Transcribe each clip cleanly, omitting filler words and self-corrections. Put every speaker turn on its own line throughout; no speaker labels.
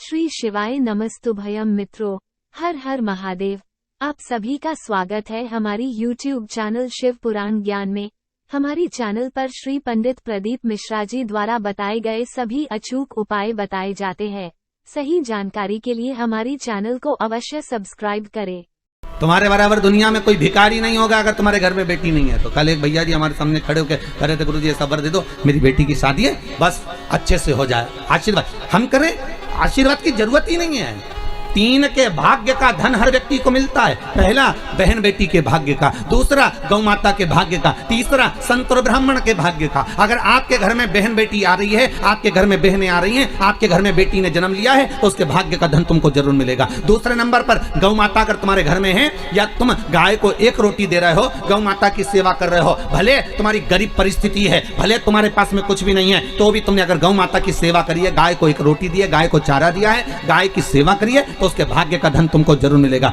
श्री शिवाय नमस्तुभयम मित्रों, हर हर महादेव। आप सभी का स्वागत है हमारी YouTube चैनल शिव पुराण ज्ञान में। हमारी चैनल पर श्री पंडित प्रदीप मिश्रा जी द्वारा बताए गए सभी अचूक उपाय बताए जाते हैं। सही जानकारी के लिए हमारी चैनल को अवश्य सब्सक्राइब करें।
तुम्हारे बराबर दुनिया में कोई भिखारी नहीं होगा अगर तुम्हारे घर में बेटी नहीं है तो। कल एक भैया जी हमारे सामने खड़े होकर कह रहे थे, गुरु जी सबर दे दो, मेरी बेटी की शादी है, बस अच्छे से हो जाए, आशीर्वाद हम करें। आशीर्वाद की जरूरत ही नहीं है। 3 के भाग्य का धन हर व्यक्ति को मिलता है। पहला बहन बेटी के भाग्य का, दूसरा गौ माता के भाग्य का, तीसरा संत और ब्राह्मण के भाग्य का। अगर आपके घर में बहन बेटी आ रही है, आपके घर में बहनें आ रही हैं, आपके घर में बेटी ने जन्म लिया है, तो उसके भाग्य का धन तुमको जरूर मिलेगा। दूसरे नंबर पर गौ माता अगर तुम्हारे घर में है, या तुम गाय को 1 रोटी दे रहे हो, गौ माता की सेवा कर रहे हो, भले तुम्हारी गरीब परिस्थिति है, भले तुम्हारे पास में कुछ भी नहीं है, तो भी तुमने अगर गौ माता की सेवा करी है, गाय को 1 रोटी दी है, गाय को चारा दिया है, गाय की सेवा करी है, तो उसके भाग्य का धन तुमको जरूर मिलेगा।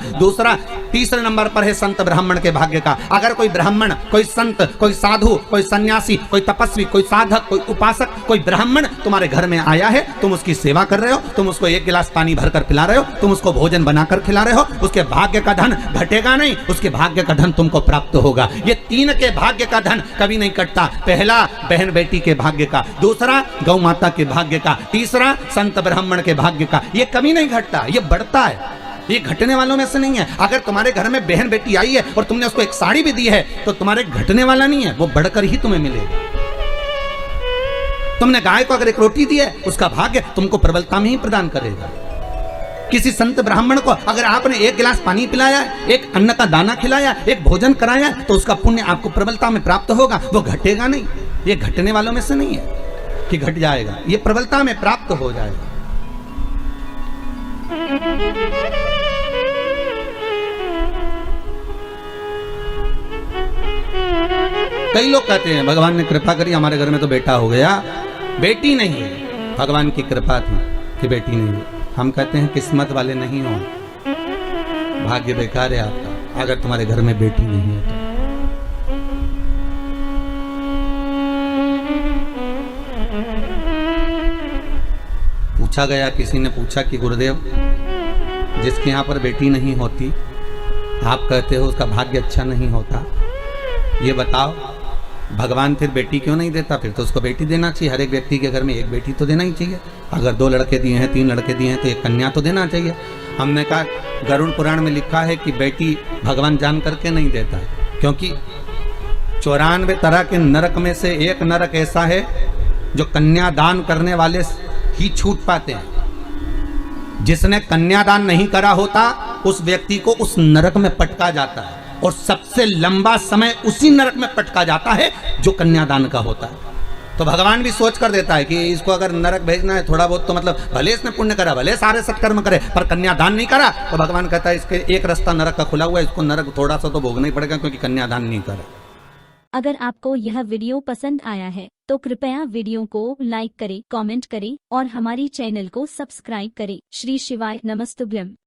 तीसरे नंबर पर है संत ब्राह्मण के भाग्य का। अगर कोई ब्राह्मण, कोई संत, कोई साधु, कोई सन्यासी, कोई तपस्वी, कोई साधक, कोई उपासक, कोई ब्राह्मण तुम्हारे घर में आया है, तुम उसकी सेवा कर रहे हो, तुम उसको 1 गिलास पानी भरकर पिला रहे हो, तुम उसको भोजन बनाकर खिला रहे हो, उसके भाग्य का धन घटेगा नहीं, उसके भाग्य का धन तुमको प्राप्त होगा। ये 3 के भाग्य का धन कभी नहीं कटता। पहला बहन बेटी के भाग्य का, दूसरा गौ माता के भाग्य का, तीसरा संत ब्राह्मण के भाग्य का। ये कभी नहीं घटता, ये बढ़ता है, ये घटने वालों में से नहीं है। अगर तुम्हारे घर में बहन बेटी आई है और तुमने उसको 1 साड़ी भी दी है, तो तुम्हारे घटने वाला नहीं है, वो बढ़कर ही तुम्हें मिलेगा। तुमने गाय को अगर 1 रोटी दी है, उसका भाग्य तुमको प्रबलता में ही प्रदान करेगा। किसी संत ब्राह्मण को अगर आपने 1 गिलास पानी पिलाया, 1 अन्न का दाना खिलाया, 1 भोजन कराया, तो उसका पुण्य आपको प्रबलता में प्राप्त होगा, वो घटेगा नहीं। ये घटने वालों में से नहीं है कि घट जाएगा, ये प्रबलता में प्राप्त हो जाएगा। कई लोग कहते हैं भगवान ने कृपा करी, हमारे घर में तो बेटा हो गया, बेटी नहीं है, भगवान की कृपा थी कि बेटी नहीं है। हम कहते हैं किस्मत वाले नहीं हो, भाग्य बेकार है आपका अगर तुम्हारे घर में बेटी नहीं है तो। पूछा गया, किसी ने पूछा कि गुरुदेव, जिसके यहाँ पर बेटी नहीं होती, आप कहते हो उसका भाग्य अच्छा नहीं होता, ये बताओ भगवान फिर बेटी क्यों नहीं देता? फिर तो उसको बेटी देना चाहिए। हर एक व्यक्ति के घर में 1 बेटी तो देना ही चाहिए। अगर 2 लड़के दिए हैं, 3 लड़के दिए हैं, तो 1 कन्या तो देना चाहिए। हमने कहा गरुड़ पुराण में लिखा है कि बेटी भगवान जान करके नहीं देता है, क्योंकि 94 तरह के नरक में से एक नरक ऐसा है जो कन्यादान करने वाले ही छूट पाते हैं। जिसने कन्यादान नहीं करा होता, उस व्यक्ति को उस नरक में पटका जाता है, और सबसे लंबा समय उसी नरक में पटका जाता है जो कन्यादान का होता है। तो भगवान भी सोच कर देता है कि इसको अगर नरक भेजना है थोड़ा बहुत, तो मतलब भले इसने पुण्य करा, भले सारे सत्कर्म करे, पर कन्यादान नहीं करा, तो भगवान कहता है इसके एक रास्ता नरक का खुला हुआ है, इसको नरक थोड़ा सा तो भोगना ही पड़ेगा, क्योंकि कन्यादान नहीं करा।
अगर आपको यह वीडियो पसंद आया है तो कृपया वीडियो को लाइक करें, कमेंट करें और हमारी चैनल को सब्सक्राइब करें। श्री शिवाय नमस्तुभ्यम।